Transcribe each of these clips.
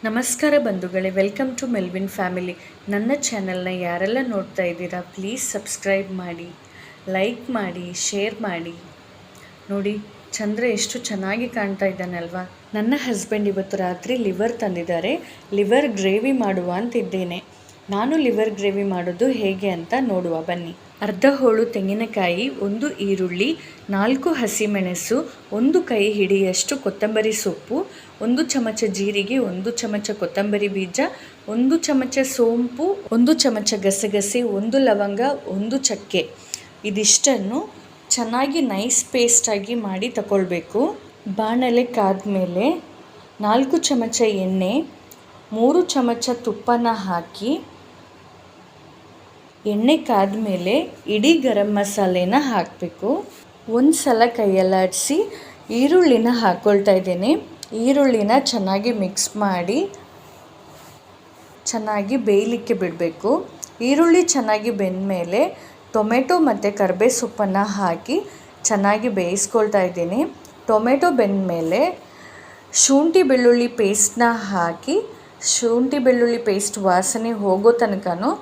ನಮಸ್ಕಾರ ಬಂಧುಗಳೇ, welcome to Melvin family. ನನ್ನ ಚಾನೆಲ್ನ ಯಾರೆಲ್ಲ ನೋಡ್ತಾ ಇದ್ದೀರಾ ಪ್ಲೀಸ್ ಸಬ್ಸ್ಕ್ರೈಬ್ ಮಾಡಿ, ಲೈಕ್ ಮಾಡಿ, ಶೇರ್ ಮಾಡಿ. ನೋಡಿ ಚಂದ್ರ ಎಷ್ಟು ಚೆನ್ನಾಗಿ ಕಾಣ್ತಾ ಇದ್ದಾನಲ್ವಾ. ನನ್ನ ಹಸ್ಬೆಂಡ್ ಇವತ್ತು ರಾತ್ರಿ ಲಿವರ್ ತಂದಿದ್ದಾರೆ. ಲಿವರ್ ಗ್ರೇವಿ ಮಾಡುವ ಅಂತಿದ್ದೇನೆ. ನಾನು ಲಿವರ್ ಗ್ರೇವಿ ಮಾಡೋದು ಹೇಗೆ ಅಂತ ನೋಡುವ ಬನ್ನಿ. ಅರ್ಧ ಹೋಳು ತೆಂಗಿನಕಾಯಿ, 1 ಈರುಳ್ಳಿ, 4 ಹಸಿಮೆಣಸು, 1 ಕೈ ಹಿಡಿಯಷ್ಟು ಕೊತ್ತಂಬರಿ ಸೊಪ್ಪು, 1 ಚಮಚ ಜೀರಿಗೆ, 1 ಚಮಚ ಕೊತ್ತಂಬರಿ ಬೀಜ, 1 ಚಮಚ ಸೋಂಪು, 1 ಚಮಚ ಗಸಗಸೆ, 1 ಲವಂಗ, 1 ಚಕ್ಕೆ. ಇದಿಷ್ಟನ್ನು ಚೆನ್ನಾಗಿ ನೈಸ್ ಪೇಸ್ಟಾಗಿ ಮಾಡಿ ತಗೊಳ್ಬೇಕು. ಬಾಣಲೆ ಕಾದ್ಮೇಲೆ 4 ಚಮಚ ಎಣ್ಣೆ, 3 ಚಮಚ ತುಪ್ಪನ ಹಾಕಿ, ಎಣ್ಣೆ ಕಾದ್ಮೇಲೆ ಇಡೀ ಗರಂ ಮಸಾಲೆನ ಹಾಕಬೇಕು. ಒಂದು ಸಲ ಕೈಯಲ್ಲಾಡಿಸಿ ಈರುಳ್ಳಿನ ಹಾಕ್ಕೊಳ್ತಾ ಇದ್ದೇನೆ. ಈರುಳ್ಳಿನ ಚೆನ್ನಾಗಿ ಮಿಕ್ಸ್ ಮಾಡಿ ಚೆನ್ನಾಗಿ ಬೇಯಲಿಕ್ಕೆ ಬಿಡಬೇಕು. ಈರುಳ್ಳಿ ಚೆನ್ನಾಗಿ ಬೆಂದಮೇಲೆ ಟೊಮೆಟೊ ಮತ್ತು ಕರಿಬೇವು ಸೊಪ್ಪನ್ನು ಹಾಕಿ ಚೆನ್ನಾಗಿ ಬೇಯಿಸ್ಕೊಳ್ತಾ ಇದ್ದೀನಿ. ಟೊಮೆಟೊ ಬೆಂದಮೇಲೆ ಶುಂಠಿ ಬೆಳ್ಳುಳ್ಳಿ ಪೇಸ್ಟನ್ನ ಹಾಕಿ, ಶುಂಠಿ ಬೆಳ್ಳುಳ್ಳಿ ಪೇಸ್ಟ್ ವಾಸನೆ ಹೋಗೋ ತನಕನೂ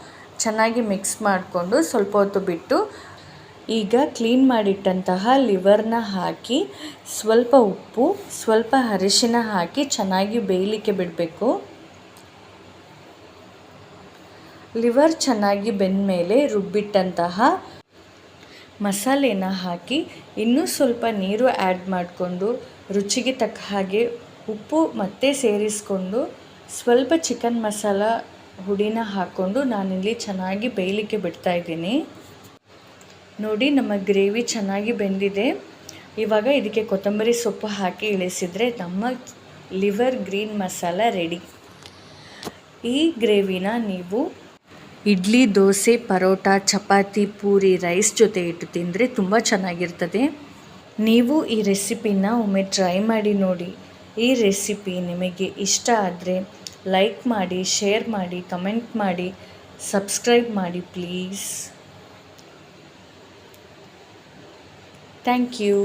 ಚೆನ್ನಾಗಿ ಮಿಕ್ಸ್ ಮಾಡಿಕೊಂಡು ಸ್ವಲ್ಪ ಹೊತ್ತು ಬಿಟ್ಟು ಈಗ ಕ್ಲೀನ್ ಮಾಡಿಟ್ಟಂತಹ ಲಿವರ್ನ ಹಾಕಿ ಸ್ವಲ್ಪ ಉಪ್ಪು, ಸ್ವಲ್ಪ ಅರಿಶಿನ ಹಾಕಿ ಚೆನ್ನಾಗಿ ಬೇಯಲಿಕ್ಕೆ ಬಿಡಬೇಕು. ಲಿವರ್ ಚೆನ್ನಾಗಿ ಬೆಂದಮೇಲೆ ರುಬ್ಬಿಟ್ಟಂತಹ ಮಸಾಲೆನ ಹಾಕಿ ಇನ್ನೂ ಸ್ವಲ್ಪ ನೀರು ಆ್ಯಡ್ ಮಾಡಿಕೊಂಡು ರುಚಿಗೆ ತಕ್ಕ ಹಾಗೆ ಉಪ್ಪು ಮತ್ತೆ ಸೇರಿಸ್ಕೊಂಡು ಸ್ವಲ್ಪ ಚಿಕನ್ ಮಸಾಲ ಹುಡಿನ ಹಾಕ್ಕೊಂಡು ನಾನಿಲ್ಲಿ ಚೆನ್ನಾಗಿ ಬೇಯಲಿಕ್ಕೆ ಬಿಡ್ತಾ ಇದ್ದೀನಿ. ನೋಡಿ ನಮ್ಮ ಗ್ರೇವಿ ಚೆನ್ನಾಗಿ ಬೆಂದಿದೆ. ಇವಾಗ ಇದಕ್ಕೆ ಕೊತ್ತಂಬರಿ ಸೊಪ್ಪು ಹಾಕಿ ಇಳಿಸಿದರೆ ನಮ್ಮ ಲಿವರ್ ಗ್ರೀನ್ ಮಸಾಲ ರೆಡಿ. ಈ ಗ್ರೇವಿನ ನೀವು ಇಡ್ಲಿ, ದೋಸೆ, ಪರೋಟ, ಚಪಾತಿ, ಪೂರಿ, ರೈಸ್ ಜೊತೆ ಇಟ್ಟು ತಿಂದರೆ ತುಂಬ ಚೆನ್ನಾಗಿರ್ತದೆ. ನೀವು ಈ ರೆಸಿಪಿನ ಒಮ್ಮೆ ಟ್ರೈ ಮಾಡಿ ನೋಡಿ. ಈ ರೆಸಿಪಿ ನಿಮಗೆ ಇಷ್ಟ ಆದರೆ ಲೈಕ್ ಮಾಡಿ, ಶೇರ್ ಮಾಡಿ, ಕಮೆಂಟ್ ಮಾಡಿ, ಸಬ್ಸ್ಕ್ರೈಬ್ ಮಾಡಿ ಪ್ಲೀಸ್. Thank you.